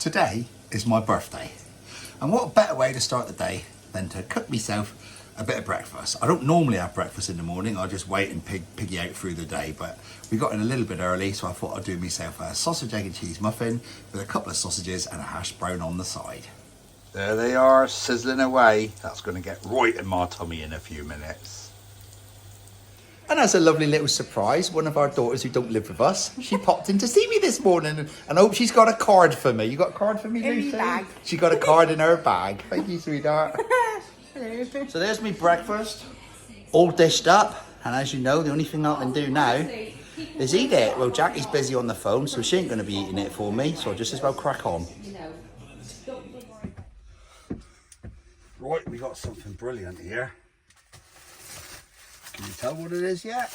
Today is my birthday, and what better way to start the day than to cook myself a bit of breakfast. I don't normally have breakfast in the morning, I just wait and piggy out through the day, but we got in a little bit early, so I thought I'd do myself a sausage, egg and cheese muffin with a couple of sausages and a hash brown on the side. There they are, sizzling away. That's going to get right in my tummy in a few minutes. And as a lovely little surprise, one of our daughters who don't live with us, she popped in to see me this morning, and I hope she's got a card for me. You got a card for me, Lucy? In my bag. She got a card in her bag. Thank you, sweetheart. Hello. So there's me breakfast, all dished up, and as you know, the only thing I can do now is eat it. Well, Jackie's busy on the phone, so she ain't going to be eating it for me, so I'll just as well crack on. Right, we got something brilliant here. Can you tell what it is yet?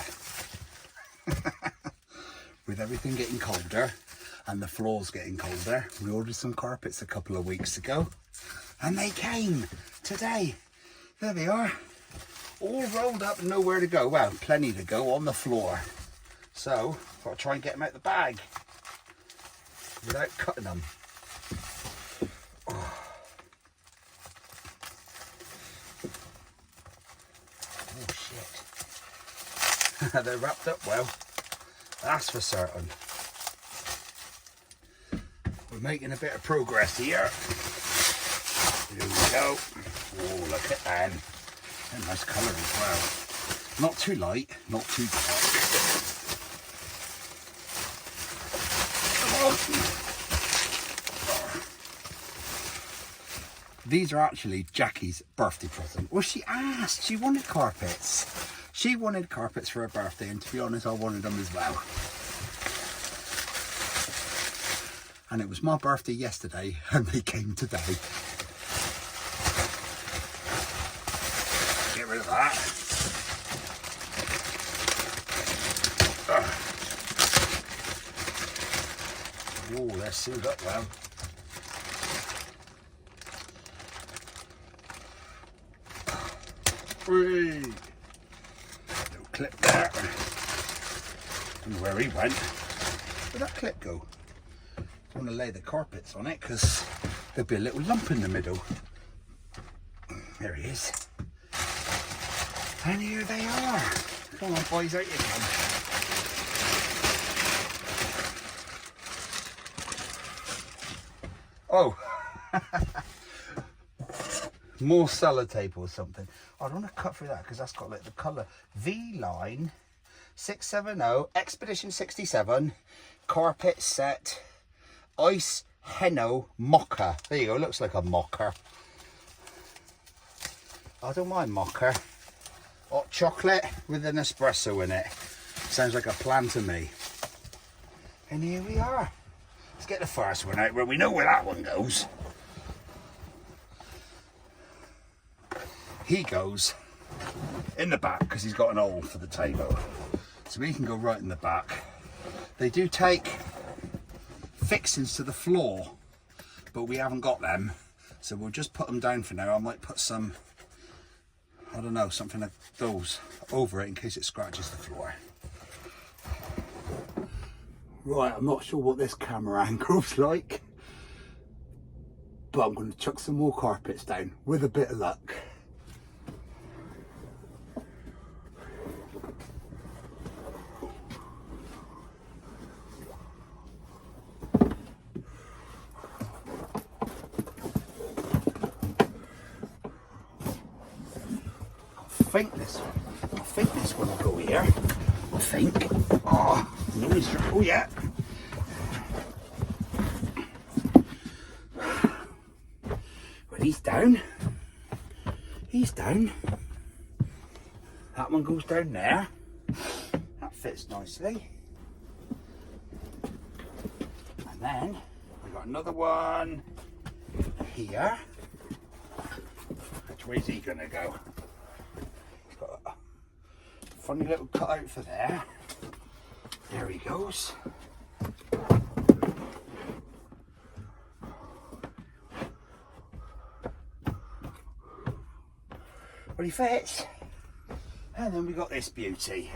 With everything getting colder and the floors getting colder, we ordered some carpets a couple of weeks ago and they came today. There they are, all rolled up and nowhere to go. Well, plenty to go on the floor. So I'll try and get them out the bag without cutting them. Oh shit. They're wrapped up well, that's for certain. We're making a bit of progress here. Here we go. Oh, look at them. They're nice colour as well. Not too light, not too dark. Come on. These are actually Jackie's birthday present. Well, she asked, she wanted carpets. She wanted carpets for her birthday, and to be honest, I wanted them as well. And it was my birthday yesterday, and they came today. Get rid of that. Oh, they're sealed up well. Free. Little clip there. Don't know where he went. Where'd that clip go? I want to lay the carpets on it because there'll be a little lump in the middle. There he is. And here they are. Come on, boys, out you come. Oh. More sellotape or something. I don't want to cut through that because that's got like the colour. V-line 670 Expedition 67 carpet set ice henno mocha. There you go, looks like a mocha. I don't mind mocha. Hot chocolate with an espresso in it. Sounds like a plan to me. And here we are. Let's get the first one out where we know where that one goes. He goes in the back because he's got an hole for the table. So he can go right in the back. They do take fixings to the floor, but we haven't got them. So we'll just put them down for now. I might put some, I don't know, something like those over it in case it scratches the floor. Right, I'm not sure what this camera angle's like, but I'm going to chuck some more carpets down with a bit of luck. I think this one will go here. I think. Oh, nobody's sure. Oh yeah. Well, he's down. He's down. That one goes down there. That fits nicely. And then we got another one here. Which way's he gonna go? Funny little cutout for there. There he goes. But he fits. And then we got this beauty.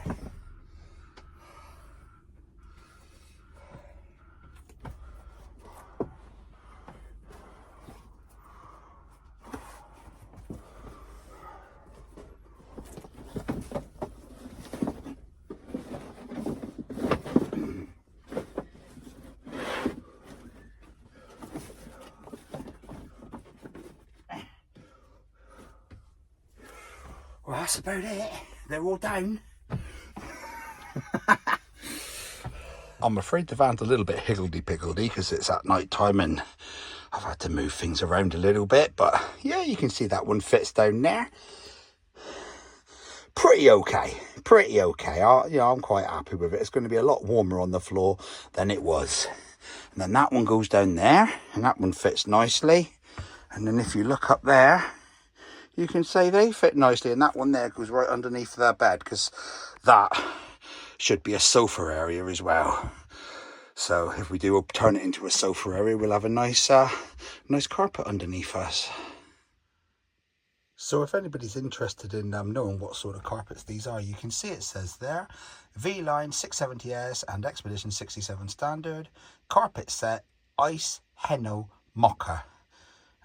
that's about it. They're all down. I'm afraid the van's a little bit higgledy-piggledy because it's at night time and I've had to move things around a little bit, but yeah, you can see that one fits down there. Pretty okay. I'm quite happy with it. It's going to be a lot warmer on the floor than it was. And then that one goes down there and that one fits nicely. And then if you look up there, you can say they fit nicely, and that one there goes right underneath their bed because that should be a sofa area as well. So if we do turn it into a sofa area, we'll have a nice nice carpet underneath us. So if anybody's interested in knowing what sort of carpets these are, you can see it says there V-Line 670S and Expedition 67 Standard carpet set ice henno mocha.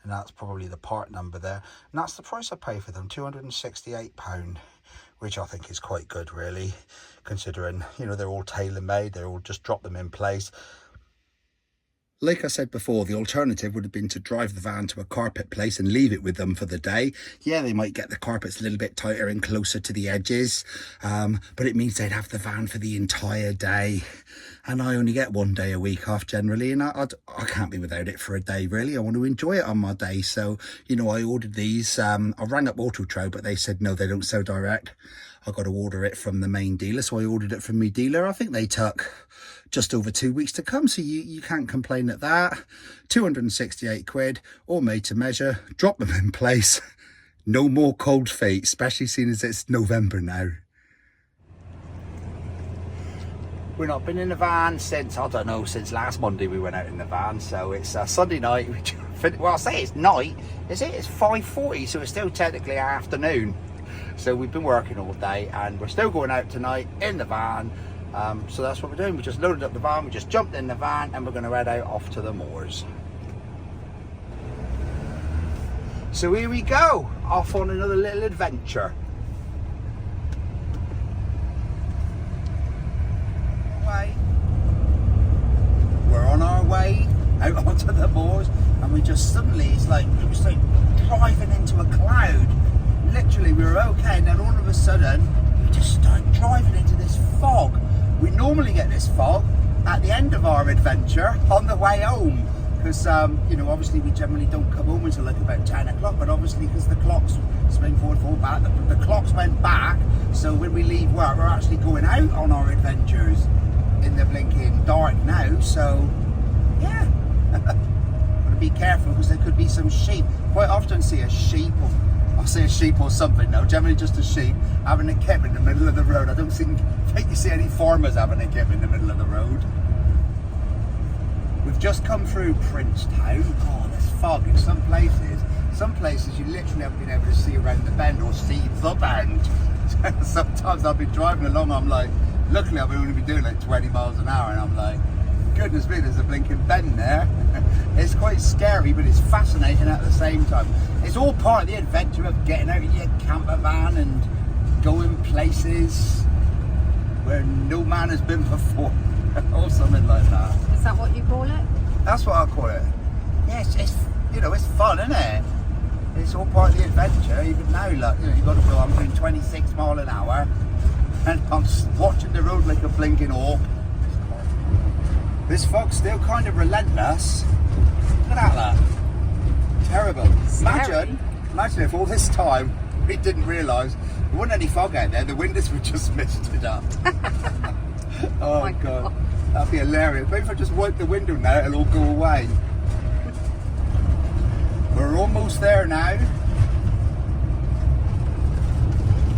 And that's probably the part number there. And that's the price I pay for them, £268, which I think is quite good, really, considering, you know, they're all tailor-made. They're all just drop them in place. Like I said before, the alternative would have been to drive the van to a carpet place and leave it with them for the day. Yeah, they might get the carpets a little bit tighter and closer to the edges, but it means they'd have the van for the entire day. And I only get 1 day a week off generally, and I can't be without it for a day, really. I want to enjoy it on my day. So, you know, I ordered these. I rang up Autotrail, but they said, no, they don't sell direct. I got to order it from the main dealer. So I ordered it from my dealer. I think they took just over 2 weeks to come. So you can't complain at that. 268 quid, all made to measure. Drop them in place. No more cold feet, especially seeing as it's November now. We've not been in the van since, I don't know, since last Monday we went out in the van. So it's Sunday night. Well, I say it's night, is it? It's 5:40, so it's still technically afternoon. So we've been working all day and we're still going out tonight in the van. So that's what we're doing. We just loaded up the van, we just jumped in the van and we're going to head out off to the moors. So here we go, off on another little adventure. We're on our way out onto the moors and we just suddenly, it was like driving into a cloud. Literally we were okay, and then all of a sudden we just started driving into this fog. We normally get this fog at the end of our adventure on the way home because you know, obviously we generally don't come home until like about 10 o'clock, but obviously because the clocks swing forward, forward, back, the clocks went back, so when we leave work we're actually going out on our adventures in the blinking dark now. So yeah, gotta be careful because there could be some sheep. Quite often see a sheep, or I'll say a sheep or something, no, generally just a sheep having a kip in the middle of the road. I don't think you see any farmers having a kip in the middle of the road. We've just come through Princetown. Oh, there's fog in some places. Some places you literally haven't been able to see around the bend or see the bend. Sometimes I've been driving along, I'm like, luckily I've only been doing like 20 miles an hour and I'm like, goodness me, there's a blinking bend there. It's quite scary, but it's fascinating at the same time. It's all part of the adventure of getting out of your camper van and going places where no man has been before, or something like that. Is that what you call it? That's what I call it. Yeah, it's you know, it's fun, isn't it? It's all part of the adventure. Even now, like, you know, you got to go. I'm doing 26 miles an hour, and I'm watching the road like a blinking hawk. This fog's still kind of relentless. Look at that. Terrible. Imagine if all this time we didn't realise there wasn't any fog out there. The windows were just misted up. Oh my God. That'd be hilarious. Maybe if I just wipe the window now, it'll all go away. We're almost there now.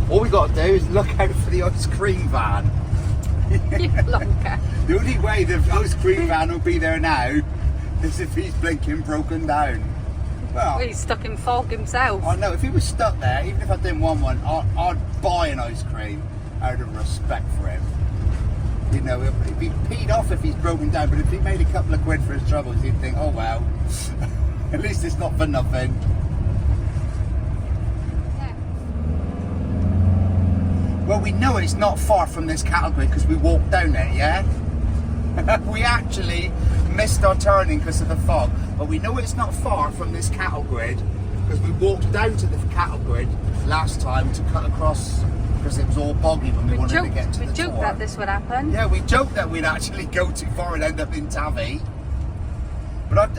All we got to do is look out for the ice cream van. The only way the ice cream van will be there now is if he's blinking broken down. Well, he's stuck in fog himself. I know, if he was stuck there, even if I didn't want one, I'd buy an ice cream out of respect for him. You know, he'd be peed off if he's broken down, but if he made a couple of quid for his troubles, he'd think, oh well, at least it's not for nothing. Yeah. Well, we know it's not far from this cattle grid because we walked down there, yeah? We actually missed our turning because of the fog, but we know it's not far from this cattle grid because we walked down to the cattle grid last time to cut across because it was all boggy when we wanted to get to the We joked tour. that this would happen. Yeah, we joked that we'd actually go too far and end up in Tavi. But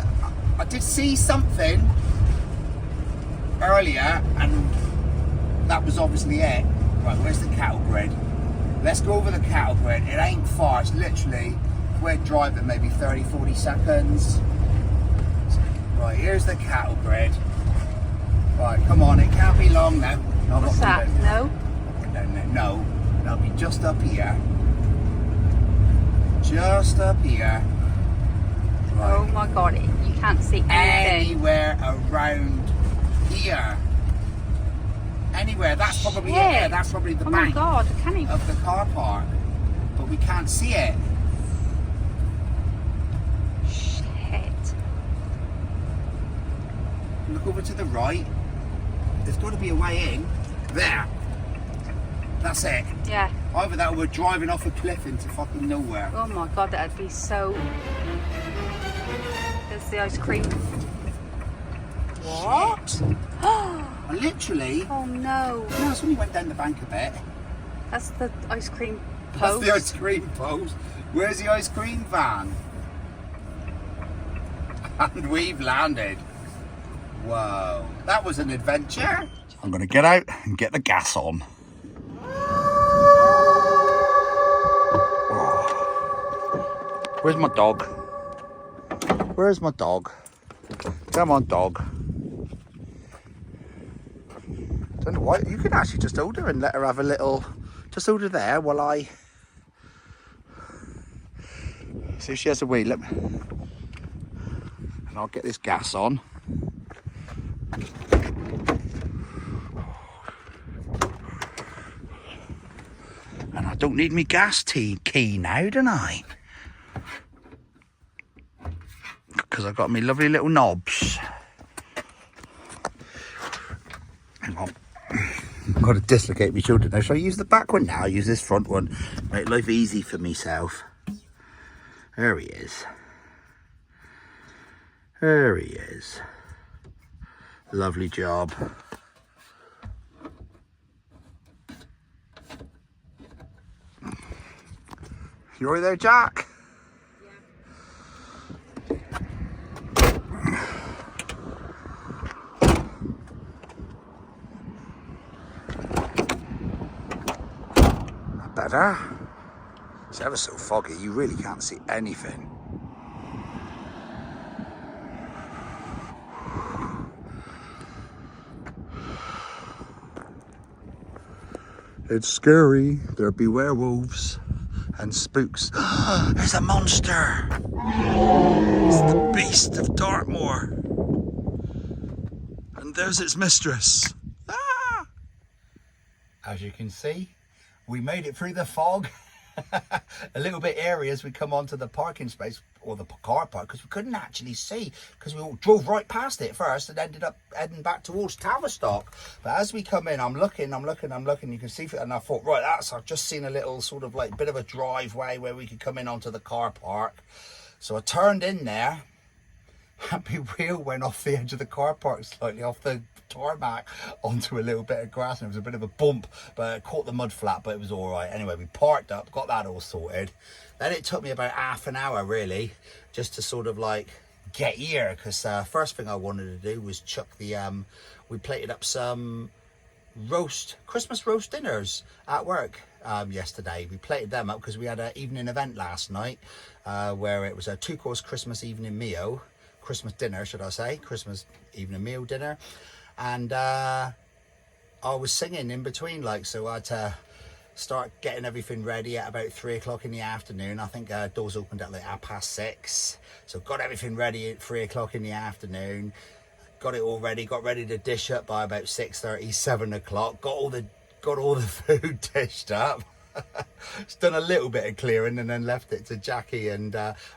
I did see something earlier, and that was obviously it. Right, where's the cattle grid? Let's go over the cattle grid. It ain't far, it's literally, we're driving maybe 30, 40 seconds. Right, here's the cattle grid. Right, come on, it can't be long now. No, What's that? No? No, that'll be just up here. Just up here. Right. Oh my god, you can't see anything. Anywhere around here. Anywhere. That's probably Shit. it. That's probably the Oh my bank god, can you? of the car park. But we can't see it. Shit. Look over to the right. There's got to be a way in. There. That's it. Yeah. Either that or we're driving off a cliff into fucking nowhere. Oh my god, that'd be so... There's the ice cream. What? I literally... Oh no. No, it's when we went down the bank a bit. That's the ice cream That's post. the ice cream post. Where's the ice cream van? And we've landed. Whoa. That was an adventure. I'm going to get out and get the gas on. Where's my dog? Where's my dog? Come on, dog. Don't know why. You can actually just hold her and let her have a little. Just hold her there while I. See if she has a wee. Let me. And I'll get this gas on. And I don't need me gas key now, don't I? Because I've got me lovely little knobs. Hang on. I've got to dislocate my children now. Shall I use the back one now? I'll use this front one. Make life easy for myself. There he is. There he is. Lovely job. You alright there, Jack? Better. It's ever so foggy, you really can't see anything. It's scary. There be werewolves and spooks. There's a monster. It's the beast of Dartmoor. And there's its mistress. Ah! As you can see, we made it through the fog. A little bit airy as we come onto the parking space or the car park because we couldn't actually see because we all drove right past it first and ended up heading back towards Tavistock. But as we come in, I'm looking, you can see it, and I thought, right, I've just seen a little sort of like bit of a driveway where we could come in onto the car park. So I turned in there. Happy wheel went off the edge of the car park slightly, off the tarmac onto a little bit of grass, and it was a bit of a bump, but it caught the mud flat, but it was all right. Anyway, we parked up, got that all sorted. Then it took me about half an hour really just to sort of like get here, because first thing I wanted to do was chuck the we plated up some Christmas roast dinners at work yesterday. We plated them up because we had an evening event last night where it was a 2-course Christmas evening meal, Christmas dinner should I say, Christmas evening meal dinner. And I was singing in between, like, so I had to start getting everything ready at about 3 o'clock in the afternoon. I think doors opened at like 6:30. So got everything ready at 3 o'clock in the afternoon. Got it all ready, got ready to dish up by about 6:30, 7 o'clock. Got all the food dished up. It's done a little bit of clearing and then left it to Jackie and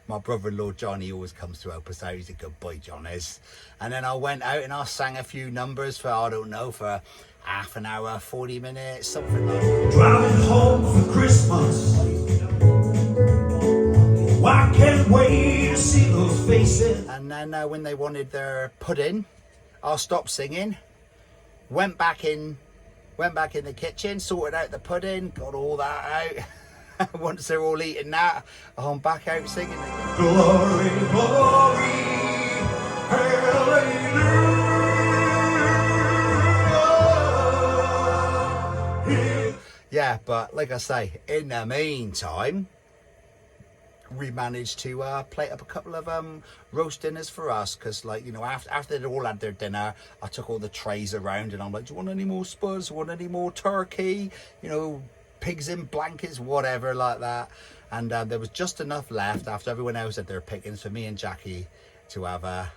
my brother-in-law John. He always comes to help us out. He's a good boy, John is. And then I went out and I sang a few numbers for, I don't know, for half an hour, 40 minutes, something like that. Driving home for Christmas, I can't wait to see those faces. And then when they wanted their pudding, I stopped singing, went back in the kitchen, sorted out the pudding, got all that out. Once they're all eating that, I'm back out singing again. Glory, glory, hallelujah. Yeah, but like I say, in the meantime, we managed to plate up a couple of roast dinners for us, because, like, you know, after they'd all had their dinner, I took all the trays around and I'm like, do you want any more spuds? Want any more turkey? You know, pigs in blankets, whatever like that. And there was just enough left after everyone else had their pickings for me and Jackie to have a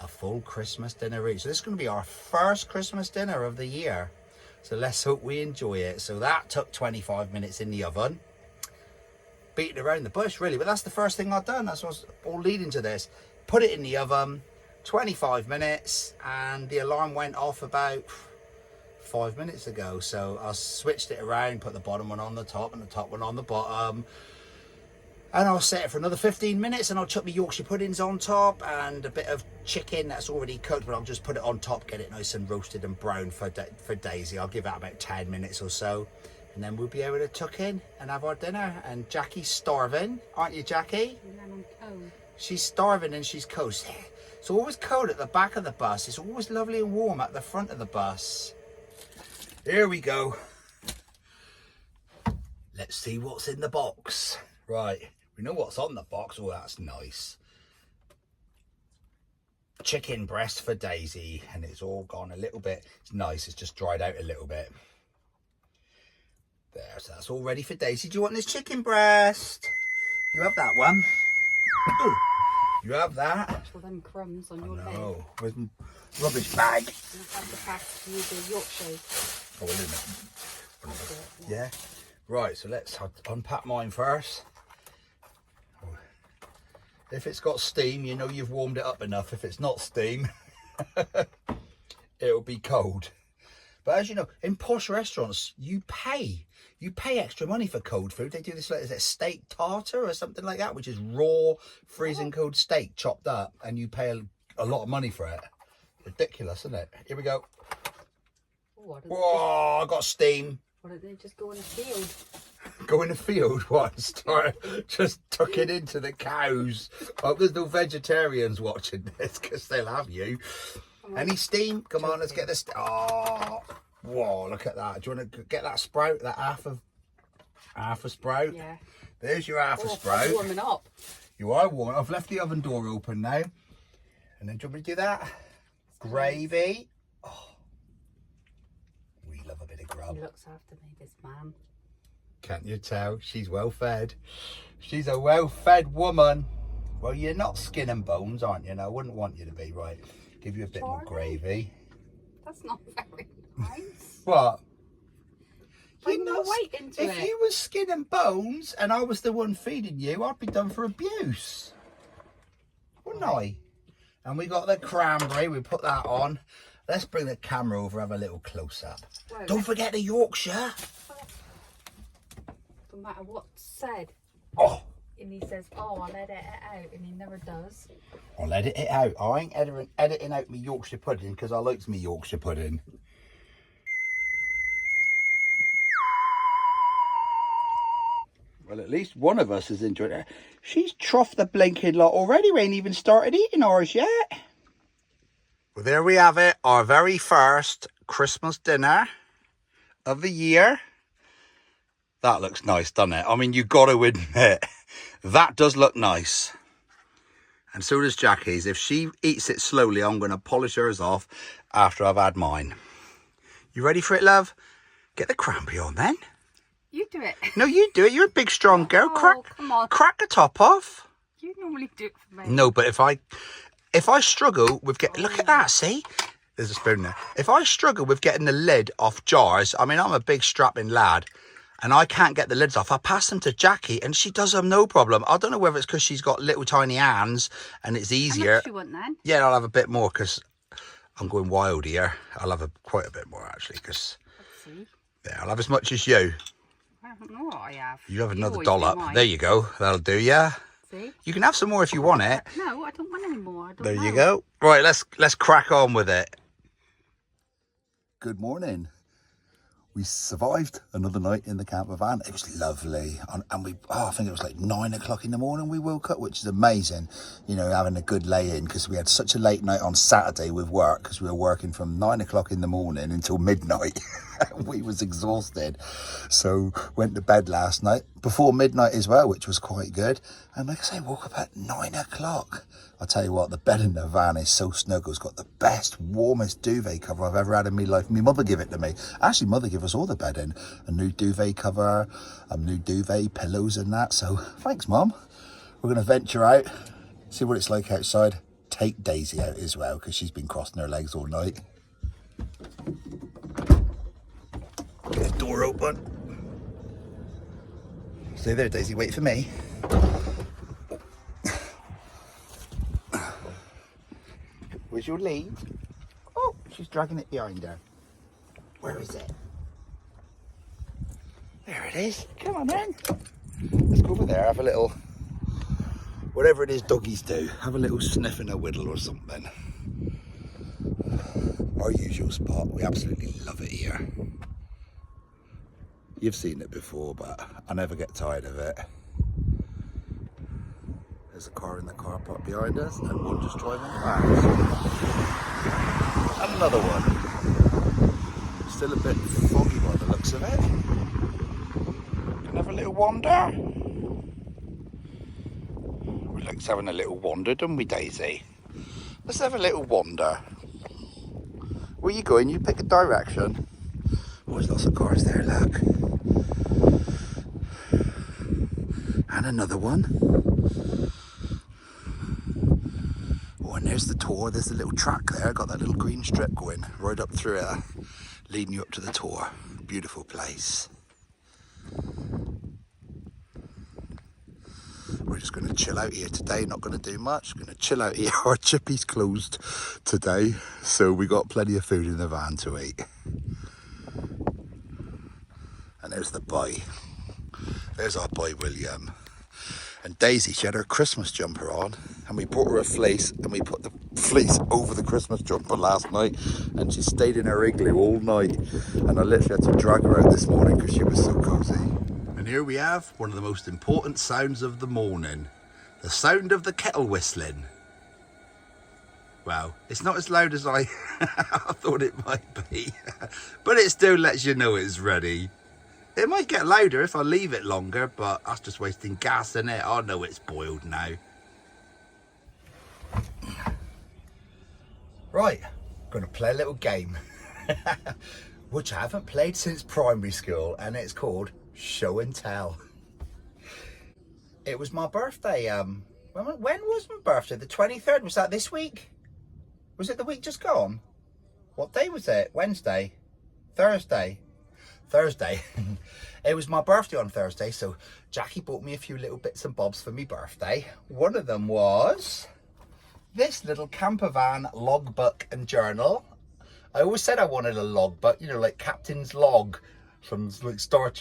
full Christmas dinner each. So this is going to be our first Christmas dinner of the year. So let's hope we enjoy it. So that took 25 minutes in the oven. Beating around the bush, really. But that's the first thing I've done. That's what's all leading to this. Put it in the oven, 25 minutes, and the alarm went off about 5 minutes ago. So I switched it around, put the bottom one on the top and the top one on the bottom. And I'll set it for another 15 minutes, and I'll chuck my Yorkshire puddings on top and a bit of chicken that's already cooked, but I'll just put it on top, get it nice and roasted and brown for Daisy. I'll give that about 10 minutes or so, and then we'll be able to tuck in and have our dinner. And Jackie's starving, aren't you, Jackie? And then I'm cold. She's starving and she's cold. It's always cold at the back of the bus. It's always lovely and warm at the front of the bus. Here we go. Let's see what's in the box. Right. We know what's on the box. Oh, that's nice. Chicken breast for Daisy, and it's all gone a little bit. It's nice. It's just dried out a little bit. There, so that's all ready for Daisy. Do you want this chicken breast? You have that one. Ooh, you have that. All them crumbs on your leg. No, where's my rubbish bag? You have the pack to use the Yorkshire. Oh, well, isn't it? Yeah. Right, so let's unpack mine first. If it's got steam, you know you've warmed it up enough. If it's not steam, it'll be cold. But as you know, in posh restaurants, you pay extra money for cold food. They do this, like, is it steak tartar or something like that, which is raw, freezing cold steak chopped up, and you pay a lot of money for it. Ridiculous, isn't it? Here we go. Whoa, I got steam. Why don't they just go in the field? Go in the field, what? Start just tucking into the cows. I hope there's no vegetarians watching this, because they'll have you. Any steam? Come on, let's get this. Oh, whoa, look at that. Do you want to get that sprout? That half a sprout? Yeah. There's your half a sprout. I'm warming up. You are warm. I've left the oven door open now. And then do you want me to do that? Gravy. Oh, we love a bit of grub. He looks after me, this man. Can't you tell? She's well fed. She's a well fed woman. Well, you're not skin and bones, aren't you? No, I wouldn't want you to be, right? Give you a bit more gravy. That's not very nice. What? Bring more weight into it. If you were skin and bones and I was the one feeding you, I'd be done for abuse. Wouldn't I? And we got the cranberry. We put that on. Let's bring the camera over, have a little close up. Whoa. Don't forget the Yorkshire. No matter what's said. Oh. And he says, oh, I'll edit it out, and he never does. I'll edit it out. I ain't editing out my Yorkshire pudding, because I likes me Yorkshire pudding. Well, at least one of us is enjoying it. She's troughed the blinking lot already. We ain't even started eating ours yet. Well, there we have it. Our very first Christmas dinner of the year. That looks nice, doesn't it? I mean, you've got to admit, that does look nice. And so does Jackie's. If she eats it slowly, I'm going to polish hers off after I've had mine. You ready for it, love? Get the cranberry on then. You do it. No, you do it. You're a big, strong girl. Oh, come on. Crack the top off. You normally do it for me. No, but if I struggle with look at that, see? There's a spoon there. If I struggle with getting the lid off jars, I mean, I'm a big strapping lad, and I can't get the lids off, I pass them to Jackie, and she does them no problem. I don't know whether it's because she's got little tiny hands, and it's easier. How much do you want then? Yeah, I'll have a bit more, because I'm going wild here. I'll have quite a bit more, actually, because yeah, I'll have as much as you. I don't know what I have. You have another always dollop. do mine. There you go. That'll do, yeah. See? You can have some more if you want it. No, I don't want any more. I don't There you know. go. Right, let's crack on with it. Good morning. We survived another night in the camper van. It was lovely. And we, I think it was like 9 o'clock in the morning we woke up, which is amazing, you know, having a good lay-in, because we had such a late night on Saturday with work, because we were working from 9 o'clock in the morning until midnight. We was exhausted. So went to bed last night before midnight as well, which was quite good. And like I say, woke up at 9 o'clock. I'll tell you what, the bed in the van is so snug. It's got the best, warmest duvet cover I've ever had in my life. My mother gave it to me. Actually, mother gave us all the bedding. A new duvet cover, a new duvet, pillows and that. So thanks, Mum. We're going to venture out, see what it's like outside. Take Daisy out as well, because she's been crossing her legs all night. Get the door open. Stay there, Daisy. Wait for me. Where's your lead? Oh, she's dragging it behind her. Where is it? There it is. Come on then. Let's go over there, have a little, whatever it is doggies do, have a little sniff and a whittle or something. Our usual spot. We absolutely love it here. You've seen it before, but I never get tired of it. There's a car in the car park behind us, and one just driving past. And another one. Still a bit foggy by the looks of it. Can I have a little wander? We like having a little wander, don't we, Daisy? Let's have a little wander. Where you going? You pick a direction. Oh, there's lots of cars there, look. And another one. Oh, and there's the tour. There's the little track there. Got that little green strip going right up through it, leading you up to the tour. Beautiful place. We're just going to chill out here today. Not going to do much. Going to chill out here. Our chippy's closed today, so we got plenty of food in the van to eat. And there's the boy. There's our boy William. And Daisy, she had her Christmas jumper on, and we brought her a fleece, and we put the fleece over the Christmas jumper last night, and she stayed in her igloo all night, and I literally had to drag her out this morning because she was so cozy. And here we have one of the most important sounds of the morning, the sound of the kettle whistling. Well, it's not as loud as I thought it might be, but it still lets you know it's ready. It might get louder if I leave it longer, but that's just wasting gas, isn't it? I know it's boiled now. Right, going to play a little game, which I haven't played since primary school, and it's called Show and Tell. It was my birthday. When was my birthday? The 23rd. Was that this week? Was it the week just gone? What day was it? Wednesday? Thursday? Thursday. It was my birthday on Thursday, so Jackie bought me a few little bits and bobs for my birthday. One of them was this little Campervan logbook and journal. I always said I wanted a logbook, you know, like Captain's Log from like Star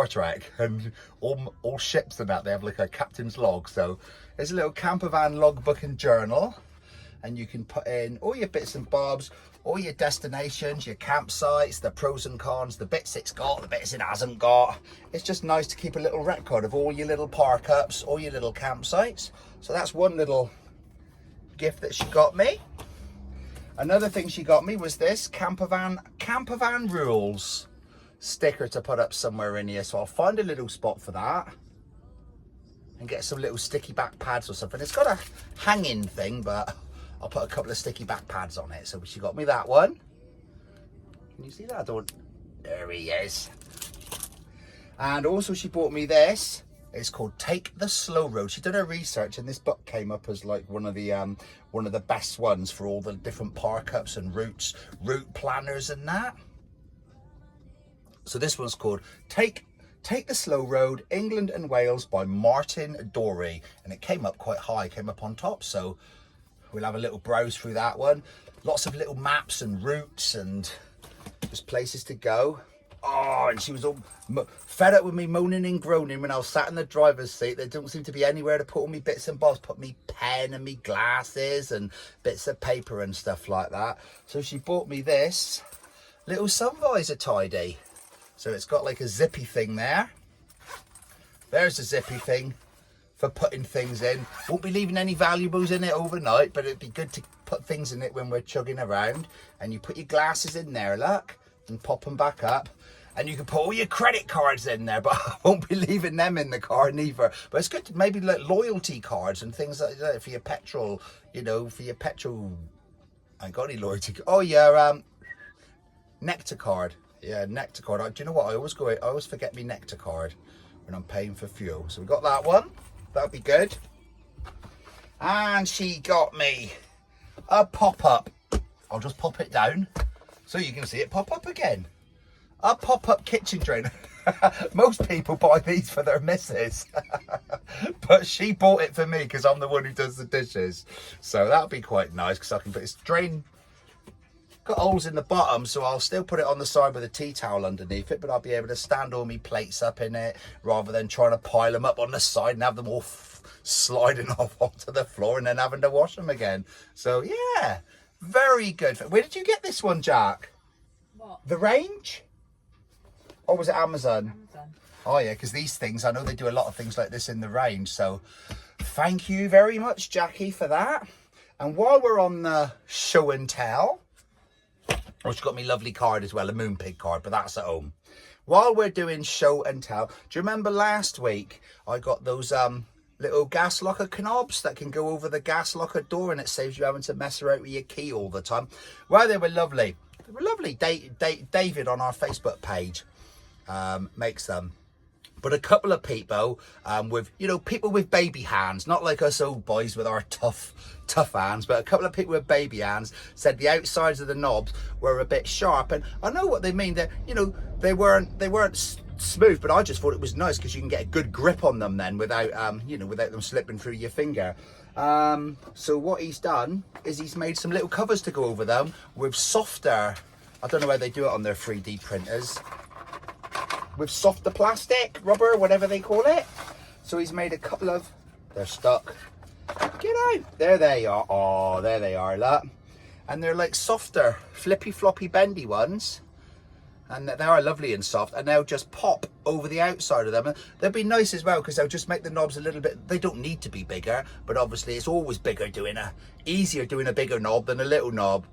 Trek, and all ships and that, they have like a captain's log. So there's a little Campervan logbook and journal, and you can put in all your bits and bobs, all your destinations, your campsites, the pros and cons, the bits it's got, the bits it hasn't got. It's just nice to keep a little record of all your little park ups, all your little campsites. So that's one little gift that she got me. Another thing she got me was this Campervan Rules sticker to put up somewhere in here. So I'll find a little spot for that and get some little sticky back pads or something. It's got a hanging thing, but I'll put a couple of sticky back pads on it. So she got me that one. Can you see that? There he is. And also she bought me this. It's called Take the Slow Road. She did her research, and this book came up as like one of the best ones for all the different park ups and route planners and that. So this one's called Take the Slow Road, England and Wales by Martin Dorey. And it came up quite high, came up on top. So we'll have a little browse through that one. Lots of little maps and routes and just places to go. Oh, and she was all fed up with me moaning and groaning when I was sat in the driver's seat. There don't seem to be anywhere to put all me bits and bobs, put me pen and me glasses and bits of paper and stuff like that. So she bought me this little sun visor tidy. So it's got like a zippy thing there. There's a zippy thing for putting things in. Won't be leaving any valuables in it overnight, but it'd be good to put things in it when we're chugging around. And you put your glasses in there, look, and pop them back up. And you can put all your credit cards in there, but I won't be leaving them in the car neither. But it's good to maybe like loyalty cards and things like that for your petrol, you know, for your petrol. I ain't got any loyalty. Oh yeah, Nectar card. Yeah, Nectar card. Do you know what? I always forget me Nectar card when I'm paying for fuel. So we got that one. That'll be good. And she got me a pop-up. I'll just pop it down so you can see it pop up again. A pop-up kitchen drainer. Most people buy these for their missus. But she bought it for me because I'm the one who does the dishes. So that'll be quite nice because I can put this drain. Got holes in the bottom, so I'll still put it on the side with a tea towel underneath it, but I'll be able to stand all my plates up in it rather than trying to pile them up on the side and have them all sliding off onto the floor and then having to wash them again. So yeah, very good. Where did you get this one, Jack? What? The Range? Or was it Amazon? Amazon. Oh yeah, because these things, I know they do a lot of things like this in the Range. So thank you very much, Jackie, for that. And while we're on the show and tell, oh, she got me lovely card as well, a Moonpig card, but that's at home. While we're doing show and tell, do you remember last week I got those little gas locker knobs that can go over the gas locker door and it saves you having to mess around with your key all the time? Well, they were lovely. They were lovely. David on our Facebook page makes them. But a couple of people with, you know, people with baby hands, not like us old boys with our tough hands, but a couple of people with baby hands said the outsides of the knobs were a bit sharp. And I know what they mean. That, you know, they weren't smooth, but I just thought it was nice because you can get a good grip on them then without, you know, without them slipping through your finger. So what he's done is he's made some little covers to go over them with softer, I don't know how they do it on their 3D printers, with softer plastic, rubber, whatever they call it. So he's made a couple of, they're stuck. Get out. There they are. Oh, there they are, look. And they're like softer, flippy floppy bendy ones. And they are lovely and soft. And they'll just pop over the outside of them. And they'll be nice as well because they'll just make the knobs a little bit, they don't need to be bigger, but obviously it's always easier doing a bigger knob than a little knob.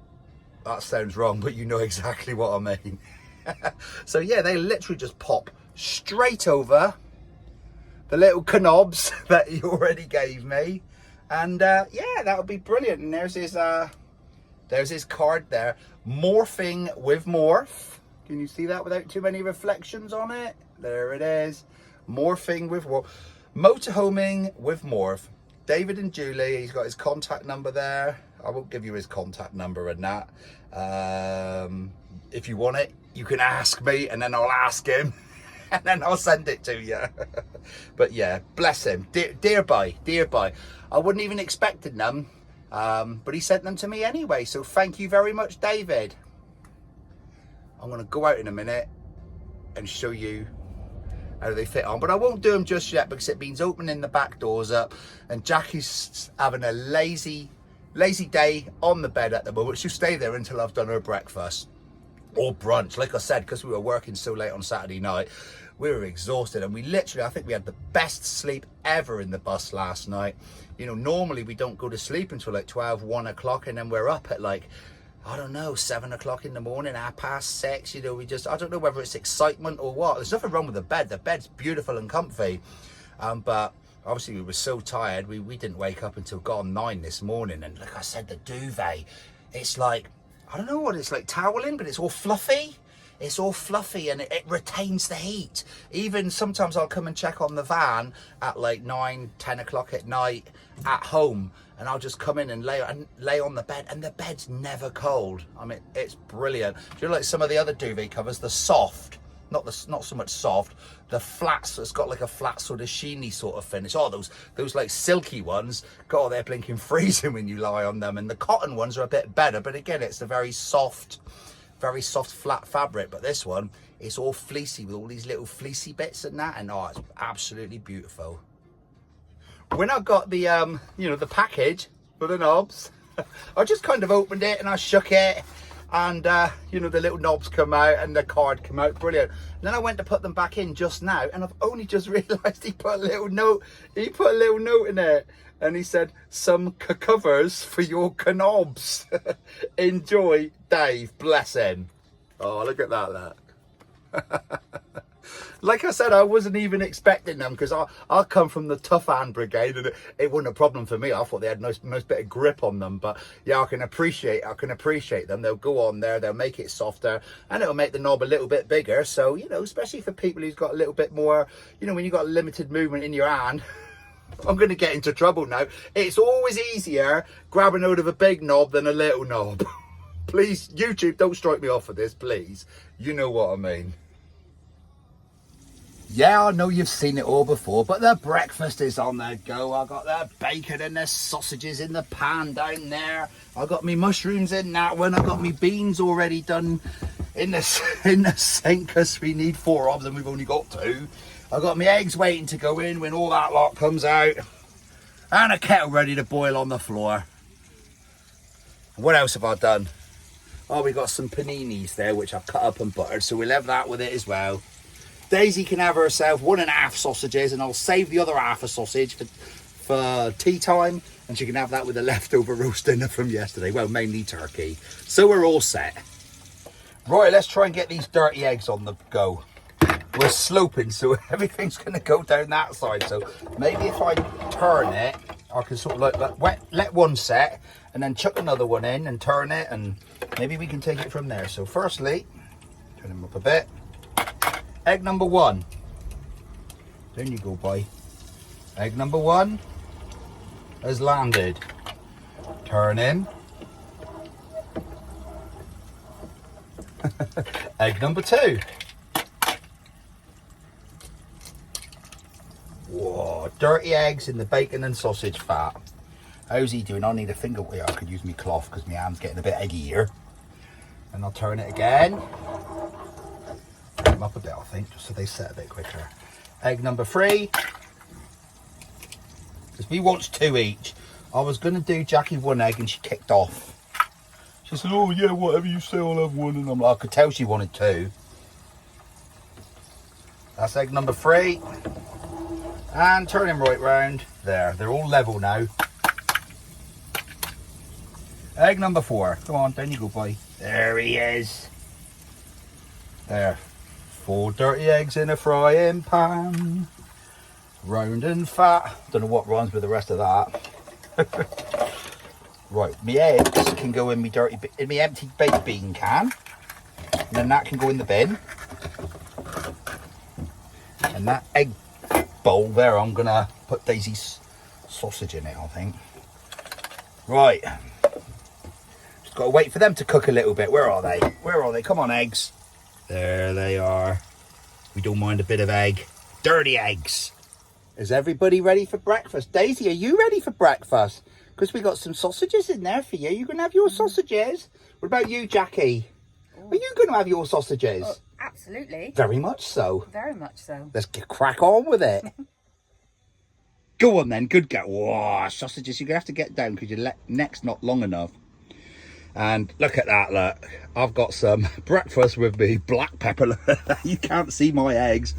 That sounds wrong, but you know exactly what I mean. So yeah, they literally just pop straight over the little knobs that he already gave me. And yeah, that would be brilliant. And there's his card there. Morphing with Morph. Can you see that without too many reflections on it? There it is. Morphing with Morph. Motorhoming with Morph. David and Julie, he's got his contact number there. I won't give you his contact number and that. If you want it, you can ask me and then I'll ask him and then I'll send it to you. But yeah, bless him. Dear boy. I wouldn't even expected them, but he sent them to me anyway. So thank you very much, David. I'm going to go out in a minute and show you how they fit on, but I won't do them just yet because it means opening the back doors up, and Jackie's having a lazy day on the bed at the moment. She'll stay there until I've done her breakfast or brunch. Like I said, because we were working so late on Saturday night, we were exhausted, and we literally, I think we had the best sleep ever in the bus last night. You know, normally we don't go to sleep until like 12, 1 o'clock, and then we're up at like, I don't know, 7 o'clock in the morning, 6:30, you know, I don't know whether it's excitement or what. There's nothing wrong with the bed. The bed's beautiful and comfy. But obviously we were so tired, we didn't wake up until gone 9 this morning. And like I said, the duvet, it's like, I don't know what it's like, toweling, but it's all fluffy. It's all fluffy and it retains the heat. Even sometimes I'll come and check on the van at like 9, 10 o'clock at night at home, and I'll just come in and lay on the bed, and the bed's never cold. I mean, it's brilliant. Do you know, like some of the other duvet covers, the soft, not so much soft, the flats, it's got like a flat sort of sheeny sort of finish. Oh, those like silky ones, God, they're blinking freezing when you lie on them. And the cotton ones are a bit better, but again, it's a very soft very soft, flat fabric. But this one, it's all fleecy with all these little fleecy bits and that. And oh, it's absolutely beautiful. When I got the, you know, the package for the knobs, I just kind of opened it and I shook it. And, you know, the little knobs come out and the card come out. Brilliant. And then I went to put them back in just now. And I've only just realised he put a little note. He put a little note in it. And he said, some covers for your knobs. Enjoy, Dave. Bless him. Oh, look at that, look. Like I said, I wasn't even expecting them because I come from the tough hand brigade and it wasn't a problem for me. I thought they had most bit of grip on them, but yeah, I can appreciate them. They'll go on there, they'll make it softer, and it'll make the knob a little bit bigger. So, you know, especially for people who's got a little bit more, you know, when you've got limited movement in your hand. I'm going to get into trouble now. It's always easier grabbing hold of a big knob than a little knob. Please, YouTube, don't strike me off for this, please. You know what I mean. Yeah, I know you've seen it all before, but the breakfast is on the go. I got the bacon and the sausages in the pan down there. I got me mushrooms in that one. I got me beans already done in the sink because we need 4 of them. We've only got 2. I got my eggs waiting to go in when all that lot comes out, and a kettle ready to boil on the floor. What else have I done? Oh, we got some paninis there, which I've cut up and buttered, so we'll have that with it as well. Daisy can have herself 1.5 sausages, and I'll save the other half a sausage for tea time, and she can have that with the leftover roast dinner from yesterday. Well, mainly turkey. So we're all set. Right, let's try and get these dirty eggs on the go. We're sloping, so everything's going to go down that side. So maybe if I turn it, I can sort of like let one set, and then chuck another one in and turn it, and maybe we can take it from there. So firstly, turn them up a bit. Egg number 1. There you go, boy. Egg number 1 has landed. Turn in. Egg number 2. Whoa, dirty eggs in the bacon and sausage fat. How's he doing? I need a finger. Yeah, I could use my cloth because my hand's getting a bit eggy here. And I'll turn it again. Turn them up a bit, I think, just so they set a bit quicker. Egg number 3. Because we wants 2 each. I was going to do Jackie 1 egg and she kicked off. She said, oh yeah, whatever you say, I'll have 1. And I'm like, I could tell she wanted 2. That's egg number 3. And turn him right round. There, they're all level now. Egg number 4. Come on, down you go, boy. There he is. There. 4 dirty eggs in a frying pan. Round and fat. Don't know what rhymes with the rest of that. Right, my eggs can go in my empty baked bean can. And then that can go in the bin. And that egg bowl there, I'm gonna put Daisy's sausage in it, I think. Right. Just gotta wait for them to cook a little bit. Where are they? Where are they? Come on, eggs. There they are. We don't mind a bit of egg. Dirty eggs. Is everybody ready for breakfast? Daisy, are you ready for breakfast? Because we got some sausages in there for you. You can have your sausages. What about you, Jackie? Are you going to have your sausages? Oh, absolutely. Very much so. Very much so. Let's crack on with it. Go on then. Good go. Whoa, sausages. You're going to have to get down because your neck's not long enough. And look at that, look. I've got some breakfast with me black pepper. You can't see my eggs.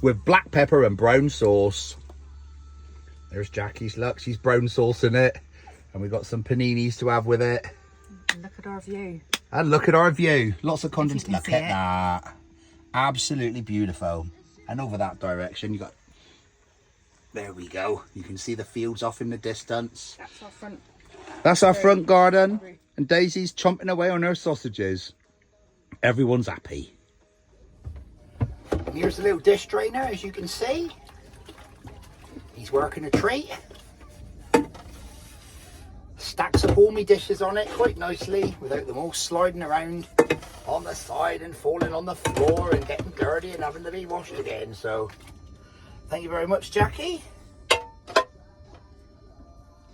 With black pepper and brown sauce. There's Jackie's, look. She's brown sauce in it. And we've got some paninis to have with it. And look at our view. And look at our view. Lots of condensed. Look see at it. that. Absolutely beautiful. And over that direction, you got... There we go. You can see the fields off in the distance. That's our front. That's our front garden. And Daisy's chomping away on her sausages. Everyone's happy. And here's the little dish drainer, as you can see. He's working a treat. Stacks up all my dishes on it quite nicely without them all sliding around on the side and falling on the floor and getting dirty and having to be washed again. So thank you very much, Jackie.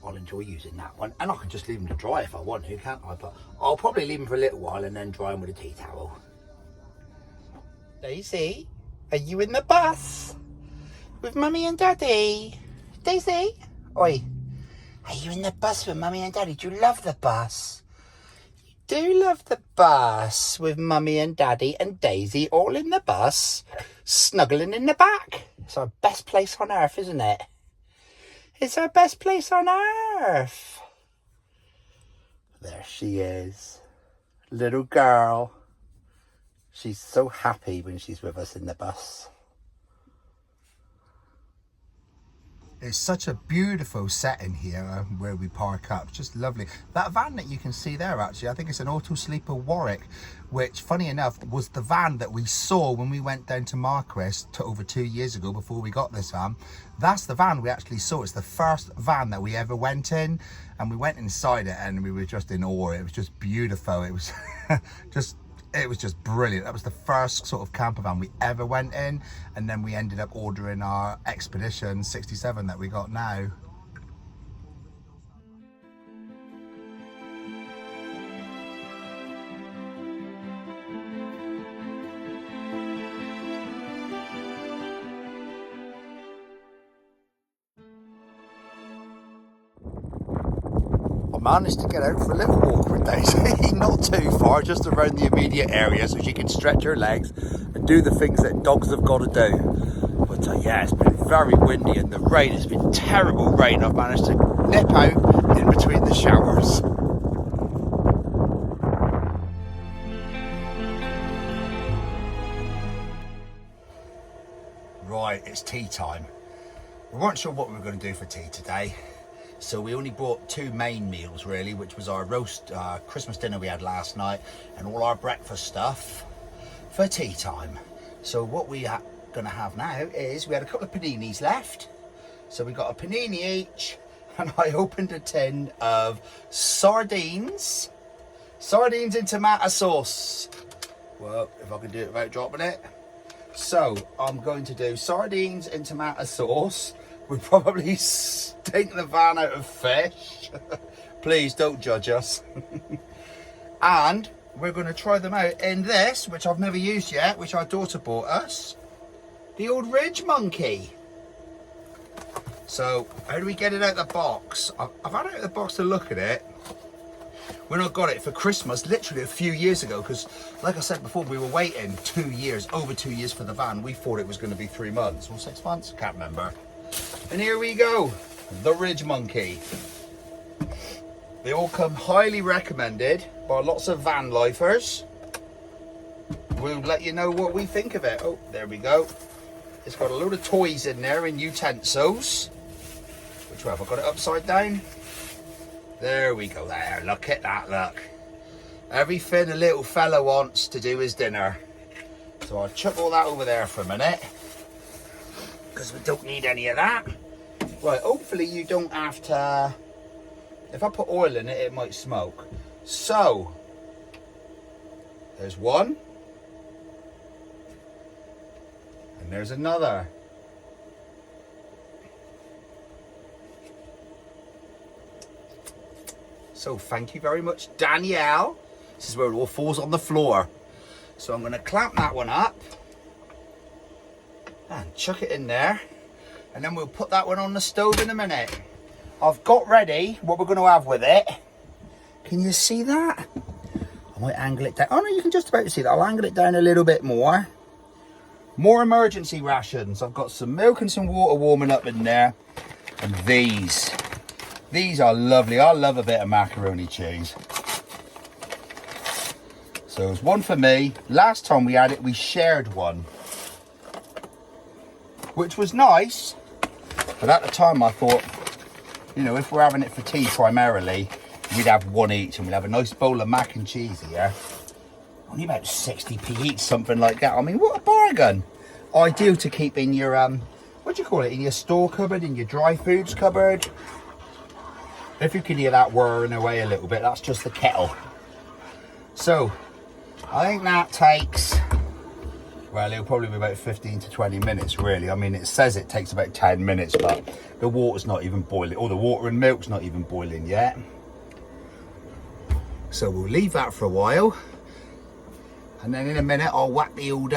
I'll enjoy enjoy using that one. And I can just leave them to dry if I want to, can't I? But I'll probably leave them for a little while and then dry them with a tea towel. Daisy, are you in the bus with Mummy and Daddy? Daisy? Oi, are you in the bus with Mummy and Daddy? Do you love the bus? You do love the bus with Mummy and Daddy and Daisy all in the bus, snuggling in the back. It's our best place on earth, isn't it? It's our best place on earth. There she is. Little girl. She's so happy when she's with us in the bus. It's such a beautiful setting here where we park up. It's just lovely. That van that you can see there, actually, I think it's an Auto Sleeper Warwick, which, funny enough, was the van that we saw when we went down to Marquis over 2 years ago before we got this van. That's the van we actually saw. It's the first van that we ever went in, and we went inside it and we were just in awe. It was just beautiful. It was it was just brilliant. That was the first sort of camper van we ever went in, and then we ended up ordering our Expedition 67 that we got now. I managed to get out for a little walk with Daisy, not too far, just around the immediate area so she can stretch her legs and do the things that dogs have got to do. But yeah, it's been very windy and the rain has been terrible rain. I've managed to nip out in between the showers. Right, it's tea time. We weren't sure what we were going to do for tea today. So we only brought two main meals really, which was our roast Christmas dinner we had last night and all our breakfast stuff for tea time. So what we are going to have now is, we had a couple of paninis left. So we got a panini each, and I opened a tin of sardines in tomato sauce. Well, if I can do it without dropping it. So I'm going to do sardines in tomato sauce. We'll probably stink the van out of fish. Please don't judge us. And we're going to try them out in this, which I've never used yet, which our daughter bought us. The old Ridgemonkey. So, how do we get it out of the box? I've had it out of the box to look at it. When I got it for Christmas, literally a few years ago, because like I said before, we were waiting 2 years, over 2 years for the van. We thought it was going to be 3 months or 6 months, can't remember. And here we go, the Ridgemonkey. They all come highly recommended by lots of van lifers. We'll let you know what we think of it. Oh, there we go. It's got a load of toys in there and utensils. Which way have I got it upside down? There we go there. Look at that, look. Everything a little fella wants to do his dinner. So I'll chuck all that over there for a minute, because we don't need any of that. Right, hopefully you don't have to, if I put oil in it, it might smoke. So, there's one. And there's another. So thank you very much, Danielle. This is where it all falls on the floor. So I'm gonna clamp that one up and chuck it in there, and then we'll put that one on the stove in a minute. I've got ready what we're going to have with it. Can you see that? I might angle it down. Oh no, you can just about see that. I'll angle it down a little bit more. More emergency rations. I've got some milk and some water warming up in there. And these are lovely. I love a bit of macaroni cheese. So there's one for me. Last time we had it, we shared one, which was nice, but at the time I thought, you know, if we're having it for tea primarily, we'd have one each and we'd have a nice bowl of mac and cheese here. Only about 60p each, something like that. I mean, what a bargain. Ideal to keep in your, what do you call it, in your store cupboard, in your dry foods cupboard. If you can hear that whirring away a little bit, that's just the kettle. So, I think that takes, Well, it'll probably be about 15 to 20 minutes, really. I mean, it says it takes about 10 minutes, but the water's not even boiling. Or the water and milk's not even boiling yet. So we'll leave that for a while. And then in a minute, I'll whack the old,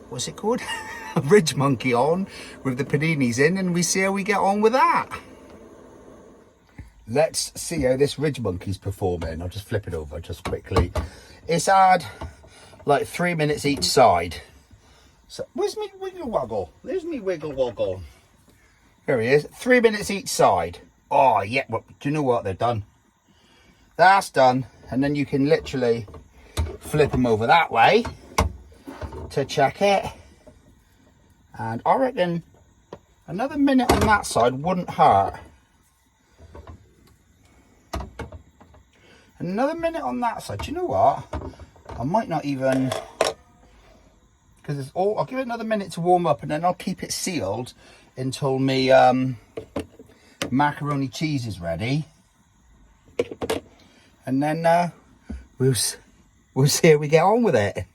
what's it called? Ridgemonkey on with the paninis in, and we see how we get on with that. Let's see how this Ridgemonkey's performing. I'll just flip it over just quickly. It's had like 3 minutes each side. So where's me wiggle woggle? There's me wiggle woggle. Here he is. 3 minutes each side. Oh yeah, well, do you know what? They're done. That's done. And then you can literally flip them over that way to check it. And I reckon another minute on that side wouldn't hurt. Another minute on that side. Do you know what? I might not even, because it's all, I'll give it another minute to warm up, and then I'll keep it sealed until me macaroni cheese is ready. And then we'll see how we get on with it.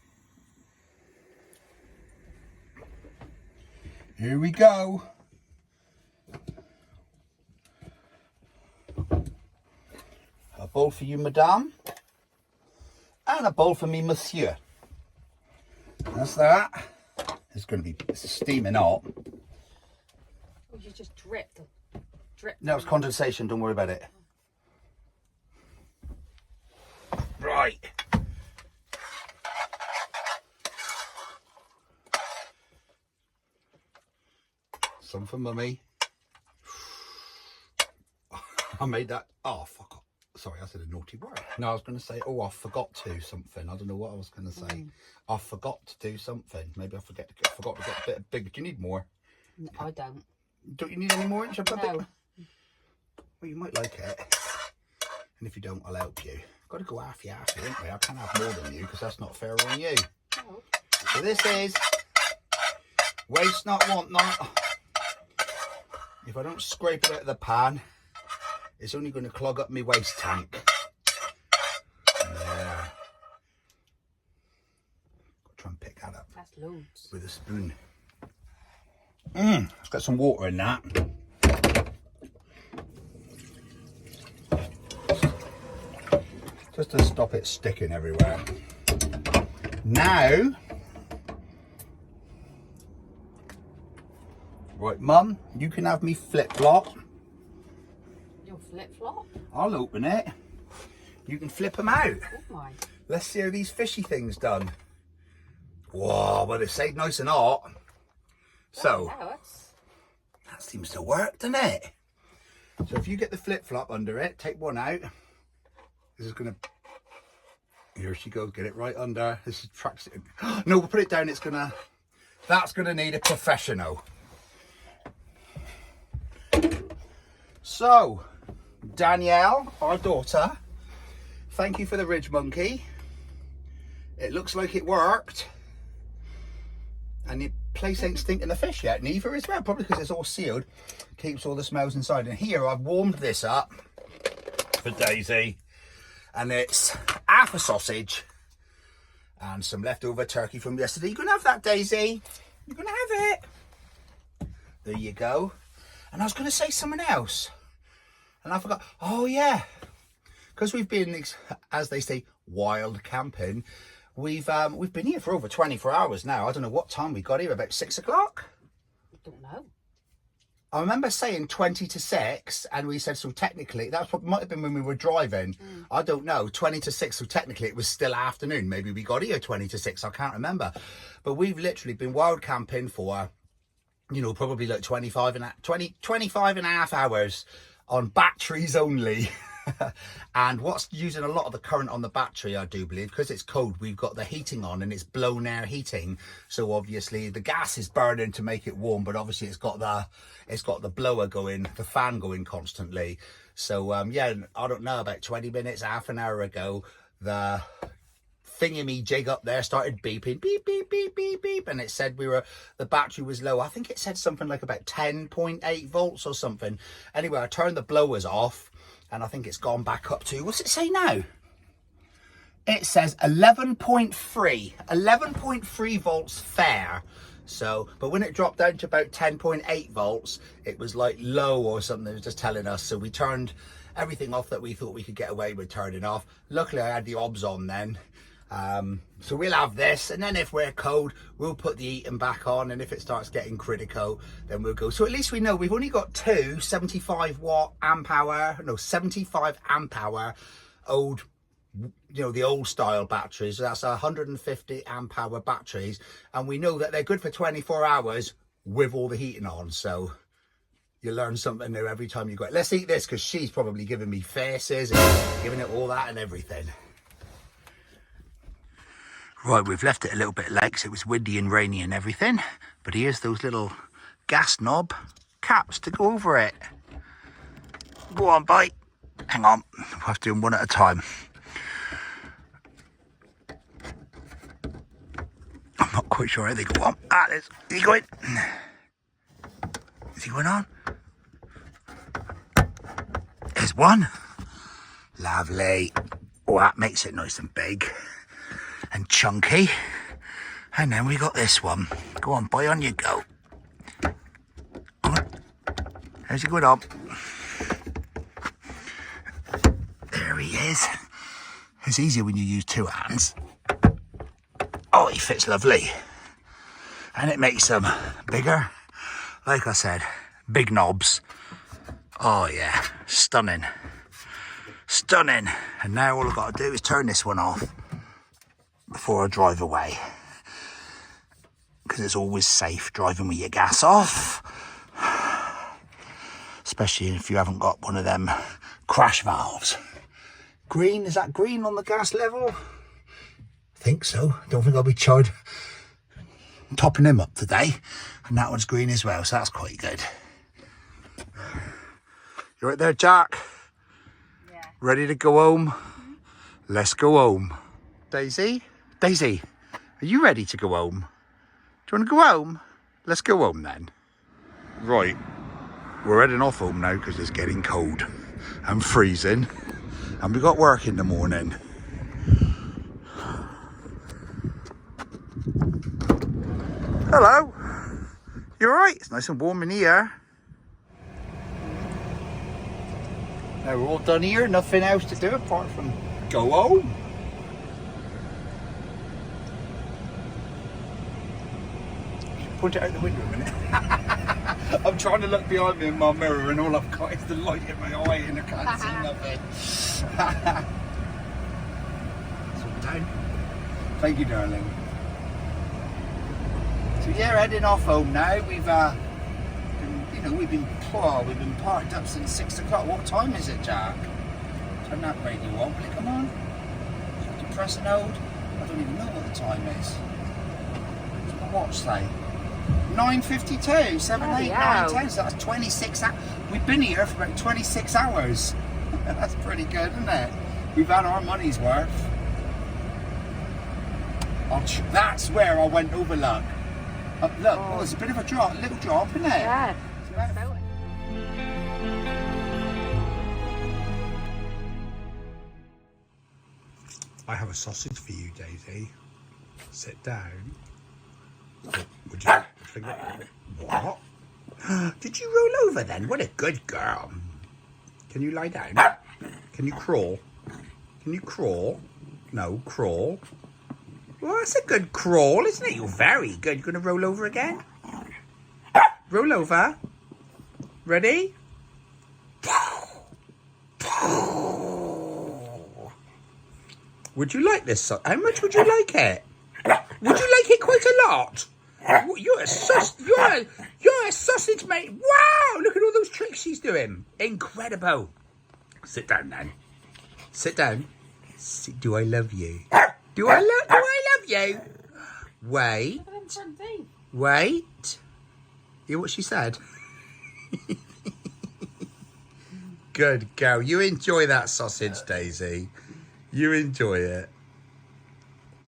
Here we go. A bowl for you, madame. And a bowl for me, monsieur. That's that. It's going to be steaming hot. Oh, you just dripped. No, it's condensation. Don't worry about it. Right. Some for mummy. I made that. Oh, fuck off. Sorry, I said a naughty word. No, I was going to say, oh, I forgot to something. I don't know what I was going to say. I forgot to do something. Maybe I forgot to get a bit big. Do you need more? No, I don't. Don't you need any more? Should I put a No. bit? Well, you might like it. And if you don't, I'll help you. Got to go half you, haven't we? I can't have more than you because that's not fair on you. No. So this is waste not, want not. If I don't scrape it out of the pan, it's only going to clog up my waste tank. Yeah. Got to try and pick that up. That's loads. With a spoon. Let's get some water in that. Just to stop it sticking everywhere. Now, right, Mum, you can have me flip-flop. Your flip-flop? I'll open it. You can flip them out. Oh my. Let's see how these fishy things done. Whoa, well, they stayed nice and hot. So, Oh, that's... that seems to work, doesn't it? So if you get the flip-flop under it, take one out. This is going to... Here she goes, get it right under. This is practicing. No, we'll put it down. It's going to... That's going to need a professional. So, Danielle, our daughter, thank you for the Ridgemonkey. It looks like it worked. And the place ain't stinking the fish yet, neither as well, probably because it's all sealed. Keeps all the smells inside. And here I've warmed this up for Daisy. And it's half a sausage and some leftover turkey from yesterday. You can have that, Daisy. You can have it. There you go. And I was going to say something else. And I forgot. Oh, yeah. Because we've been, as they say, wild camping. We've been here for over 24 hours now. I don't know what time we got here. About 6 o'clock? I don't know. I remember saying 20 to 6, and we said, so technically, that's what might have been when we were driving. I don't know, 20 to 6, so technically it was still afternoon. Maybe we got here 20 to 6, I can't remember. But we've literally been wild camping for, you know, probably like 25 and a half hours on batteries only. And what's using a lot of the current on the battery, I do believe, because it's cold, we've got the heating on and it's blown air heating. So obviously the gas is burning to make it warm, but obviously it's got the blower going, the fan going constantly. So yeah, I don't know, about 20 minutes, half an hour ago, the thingy jig up there started beeping, beep, beep, beep, beep, beep, and it said the battery was low. I think it said something like about 10.8 volts or something. Anyway, I turned the blowers off, and I think it's gone back up to, what's it say now? It says 11.3 volts fair. So, but when it dropped down to about 10.8 volts, it was like low or something. It was just telling us. So we turned everything off that we thought we could get away with turning off. Luckily, I had the obs on then. So we'll have this, and then if we're cold, we'll put the heating back on, and if it starts getting critical, then we'll go. So at least we know we've only got two 75 amp hour old, you know, the old style batteries. That's 150 amp hour batteries, and we know that they're good for 24 hours with all the heating on. So you learn something new every time you go. Let's eat this, because she's probably giving me faces and giving it all that and everything. Right, we've left it a little bit late because it was windy and rainy and everything. But here's those little gas knob caps to go over it. Go on, bite. Hang on, we'll have to do them one at a time. I'm not quite sure how they go on. Is he going? Is he going on? There's one. Lovely. Oh, that makes it nice and big and chunky. And then we got this one. Go on, boy, on you go. On. How's he going on? There he is. It's easier when you use two hands. Oh, he fits lovely. And it makes them bigger. Like I said, big knobs. Oh yeah, stunning. Stunning. And now all I've got to do is turn this one off before I drive away, because it's always safe driving with your gas off, especially if you haven't got one of them crash valves. Green, is that green on the gas level? I think so. Don't think I'll be charged. I'm topping him up today, and that one's green as well, so that's quite good. You right there, Jack? Yeah. Ready to go home? Let's go home. Daisy? Daisy, are you ready to go home? Do you want to go home? Let's go home then. Right, we're heading off home now because it's getting cold and freezing, and we got work in the morning. Hello, you alright? It's nice and warm in here. Now we're all done here, nothing else to do apart from go home. Point it out the window a minute. I'm trying to look behind me in my mirror, and all I've got is the light in my eye and I can't see nothing. It's all down. Thank you, darling. So yeah, heading off home now. We've we've been parked up since 6 o'clock. What time is it, Jack? Turn that radio on. Will it come on? You have to press and hold. I don't even know what the time is. What's my watch say? 9:52, 7, 8, 9, 10, so that's 26 hours. We've been here for about 26 hours. That's pretty good, isn't it? We've had our money's worth. That's where I went over luck. Look, there's a bit of a little drop, isn't it? Yeah. I have a sausage for you, Daisy. Sit down. Would you think that? What? Did you roll over then? What a good girl. Can you lie down? Can you crawl? Can you crawl? No, crawl. Well, that's a good crawl, isn't it? You're very good. You're going to roll over again? Roll over. Ready? Would you like this? How much would you like it? Would you like it quite a lot? You're a sausage, mate. Wow! Look at all those tricks she's doing. Incredible. Sit down, then. Sit down. Do I love you? Do I love you? Wait. Wait. Hear what she said? Good girl. You enjoy that sausage, Daisy. You enjoy it.